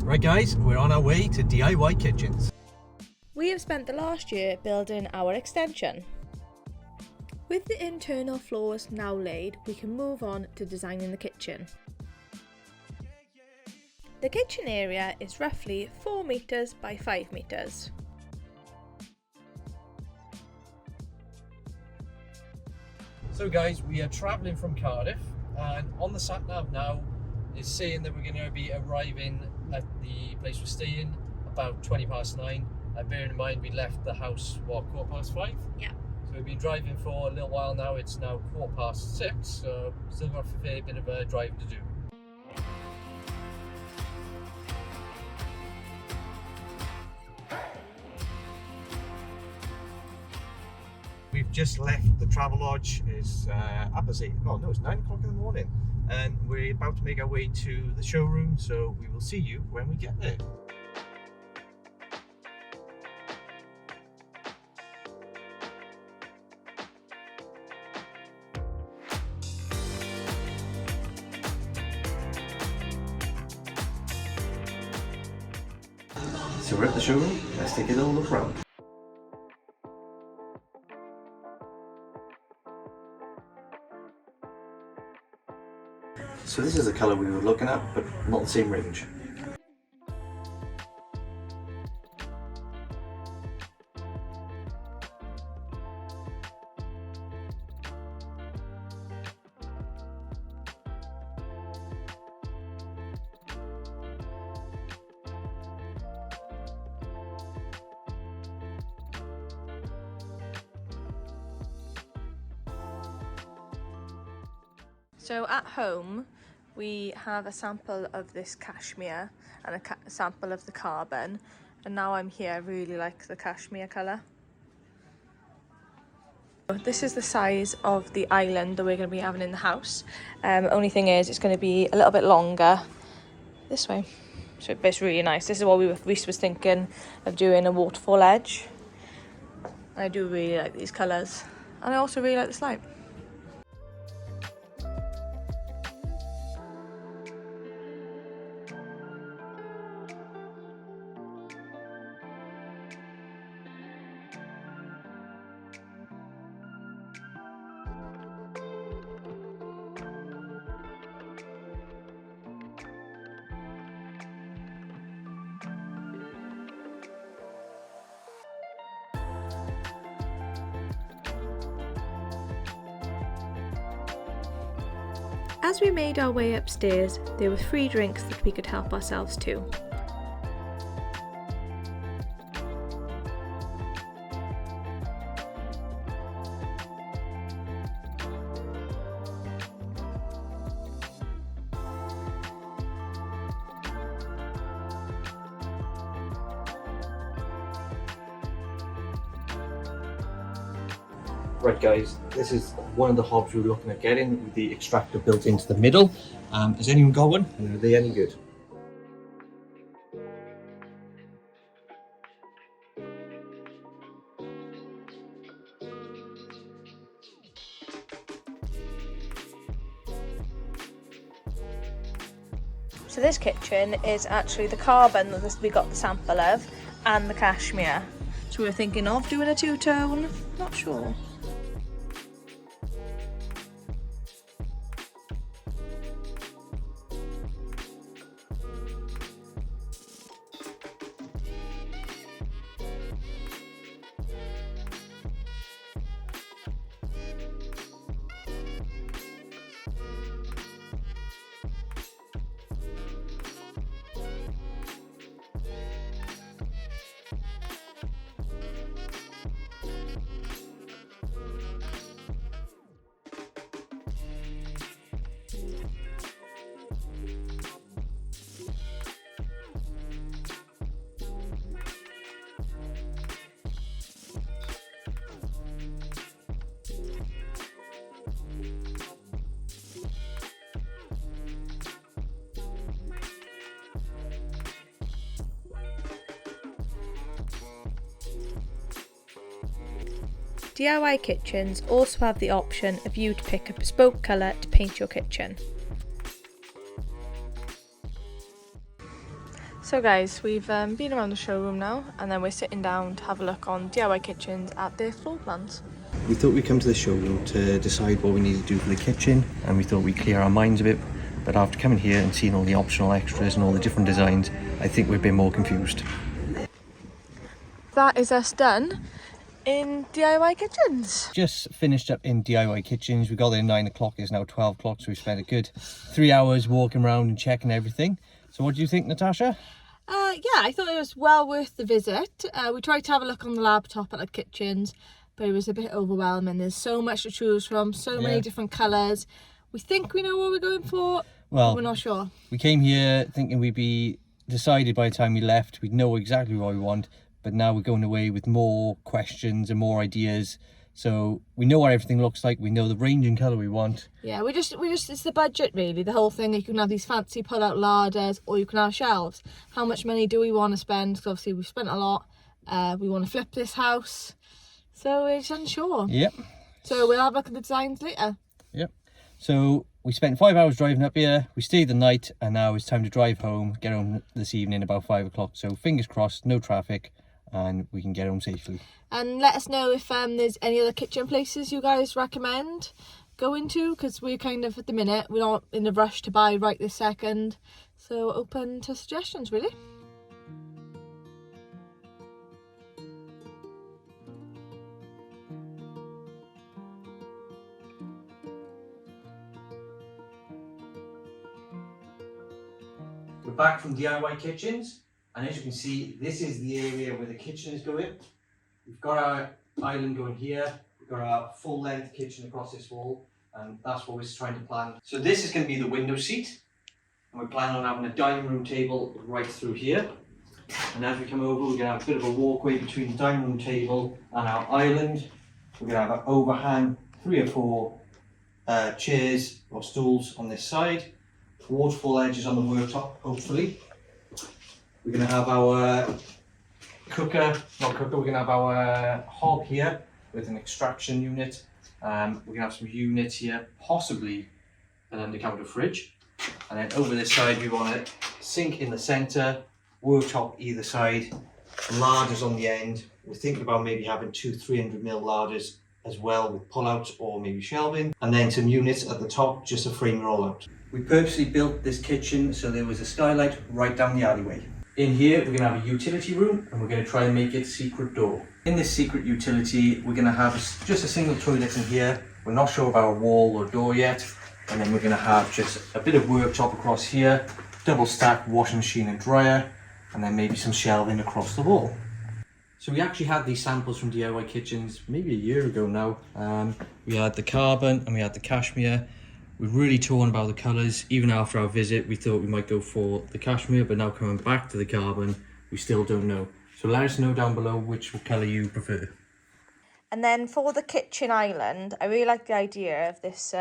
Right guys, we're on our way to DIY kitchens. We have spent the last year building our extension. With the internal floors now laid, we can move on to designing the kitchen. The kitchen area is roughly 4 metres by 5 metres. So guys, we are travelling from Cardiff, and on the sat nav now is saying that we're going to be arriving at the place we're staying about 9:20. And bearing in mind we left the house, what, 5:15? Yeah. So we've been driving for a little while now. It's now 6:15, so still got a fair bit of driving to do. We've just left the Travelodge. It's it's 9 o'clock in the morning, and we're about to make our way to the showroom, so we will see you when we get there. So we're at the showroom, let's take a little look around. So this is the colour we were looking at, but not the same range. So at home we have a sample of this cashmere and a sample of the carbon, and now I'm here, I really like the cashmere colour. This is the size of the island that we're going to be having in the house. Only thing is it's going to be a little bit longer this way, so it's really nice. This is what Rhys was thinking of doing, a waterfall edge. I do really like these colours, and I also really like the slide. As we made our way upstairs, there were free drinks that we could help ourselves to. Right guys, this is one of the hobs we were looking at getting, with the extractor built into the middle. Has anyone got one? And are they any good? So this kitchen is actually the carbon that we got the sample of, and the cashmere. So we were thinking of doing a two-tone, not sure. DIY kitchens also have the option of you to pick a bespoke colour to paint your kitchen. So guys, we've been around the showroom now, and then we're sitting down to have a look on DIY kitchens at their floor plans. We thought we'd come to the showroom to decide what we need to do for the kitchen, and we thought we'd clear our minds a bit. But after coming here and seeing all the optional extras and all the different designs, I think we're a bit more confused. That is us done in DIY kitchens. Just finished up in DIY kitchens. We got there at 9 o'clock, it's now 12 o'clock, so we spent a good 3 hours walking around and checking everything. So what do you think, Natasha? Yeah, I thought it was well worth the visit. We tried to have a look on the laptop at the kitchens, but it was a bit overwhelming. There's so much to choose from, so many different colours. We think we know what we're going for, but we're not sure. We came here thinking we'd be decided by the time we left. We'd know exactly what we want, but now we're going away with more questions and more ideas. So we know what everything looks like. We know the range and colour we want. Yeah, we just it's the budget really. The whole thing. You can have these fancy pull-out larders, or you can have shelves. How much money do we want to spend? Because obviously we've spent a lot. We want to flip this house, so we're just unsure. Yep. So we'll have a look at the designs later. Yep. So we spent 5 hours driving up here. We stayed the night, and now it's time to drive home. Get home this evening about 5 o'clock. So fingers crossed, no traffic, and we can get home safely. And let us know if there's any other kitchen places you guys recommend going to, because we're kind of, at the minute, we're not in a rush to buy right this second, so open to suggestions really. We're back from DIY kitchens, and as you can see, this is the area where the kitchen is going. We've got our island going here, we've got our full length kitchen across this wall, and that's what we're trying to plan. So this is going to be the window seat, and we're planning on having a dining room table right through here. And as we come over, we're going to have a bit of a walkway between the dining room table and our island. We're going to have an overhang, 3 or 4 chairs or stools on this side, waterfall edges on the worktop, hopefully. We're going to have our we're going to have our hob here with an extraction unit. We're going to have some units here, possibly an under-counter fridge. And then over this side, we want a sink in the centre, worktop either side, larders on the end. We're thinking about maybe having 2 300mm larders as well, with pull-outs or maybe shelving. And then some units at the top, just a frame roll-out. We purposely built this kitchen so there was a skylight right down the alleyway. In here, we're going to have a utility room, and we're going to try and make it a secret door. In this secret utility, we're going to have just a single toilet in here. We're not sure about a wall or door yet. And then we're going to have just a bit of worktop across here, double stacked washing machine and dryer, and then maybe some shelving across the wall. So we actually had these samples from DIY Kitchens maybe a year ago now. We had the carbon and we had the cashmere. We're really torn about the colours. Even after our visit, we thought we might go for the cashmere, but now coming back to the carbon, we still don't know. So let us know down below which colour you prefer. And then for the kitchen island, I really like the idea of this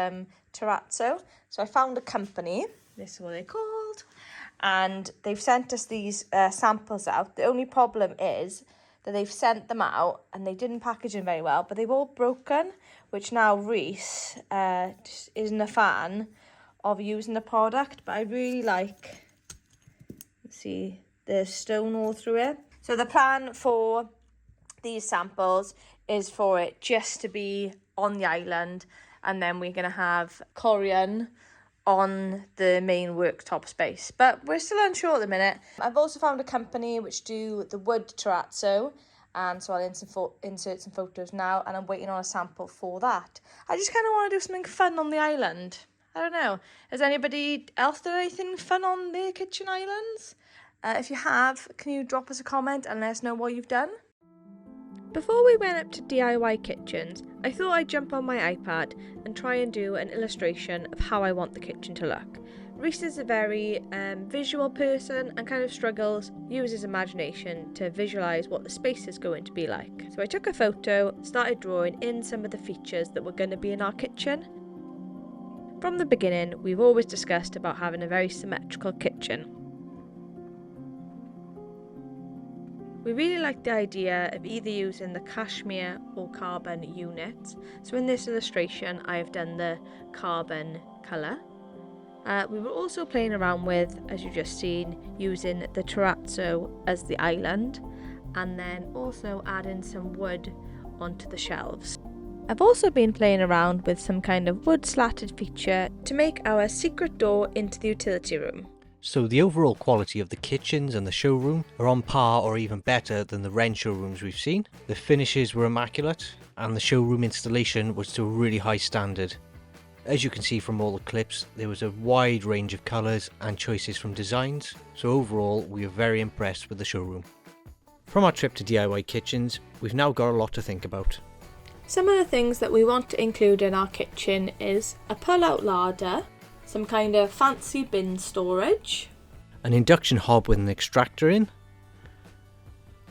terrazzo. So I found a company, this is what they're called, and they've sent us these samples out. The only problem is that they've sent them out and they didn't package them very well, but they've all broken, which now Rhys just isn't a fan of using the product, but I really like, see, the stone all through it. So the plan for these samples is for it just to be on the island, and then we're going to have Corian on the main worktop space, but we're still unsure at the minute. I've also found a company which do the wood terrazzo, and so I'll insert some photos now, and I'm waiting on a sample for that. I just kind of want to do something fun on the island. I don't know, has anybody else done anything fun on their kitchen islands? If you have, can you drop us a comment and let us know what you've done? Before we went up to DIY Kitchens, I thought I'd jump on my iPad and try and do an illustration of how I want the kitchen to look. Rhys is a very visual person and kind of struggles, use his imagination to visualise what the space is going to be like. So I took a photo, started drawing in some of the features that were going to be in our kitchen. From the beginning, we've always discussed about having a very symmetrical kitchen. We really like the idea of either using the cashmere or carbon unit. So in this illustration, I have done the carbon colour. We were also playing around with, as you've just seen, using the terrazzo as the island, and then also adding some wood onto the shelves. I've also been playing around with some kind of wood slatted feature to make our secret door into the utility room. So the overall quality of the kitchens and the showroom are on par or even better than the Wren showrooms we've seen. The finishes were immaculate and the showroom installation was to a really high standard. As you can see from all the clips, there was a wide range of colours and choices from designs, so overall we are very impressed with the showroom. From our trip to DIY kitchens, we've now got a lot to think about. Some of the things that we want to include in our kitchen is a pull-out larder, some kind of fancy bin storage, An induction hob with an extractor in,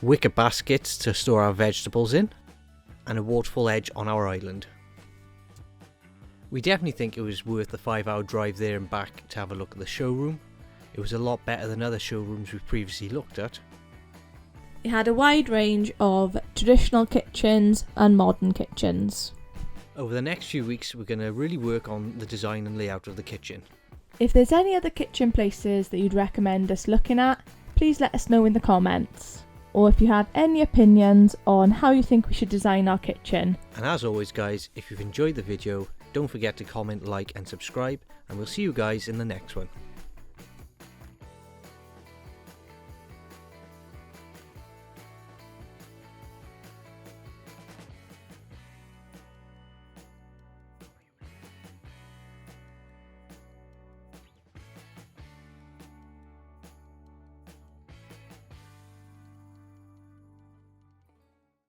wicker baskets to store our vegetables in, and a waterfall edge on our island. We definitely think it was worth the 5-hour drive there and back to have a look at the showroom. It was a lot better than other showrooms we've previously looked at. It had a wide range of traditional kitchens and modern kitchens. Over the next few weeks we're going to really work on the design and layout of the kitchen. If there's any other kitchen places that you'd recommend us looking at, please let us know in the comments. Or if you have any opinions on how you think we should design our kitchen. And as always guys, if you've enjoyed the video, don't forget to comment, like and subscribe, and we'll see you guys in the next one.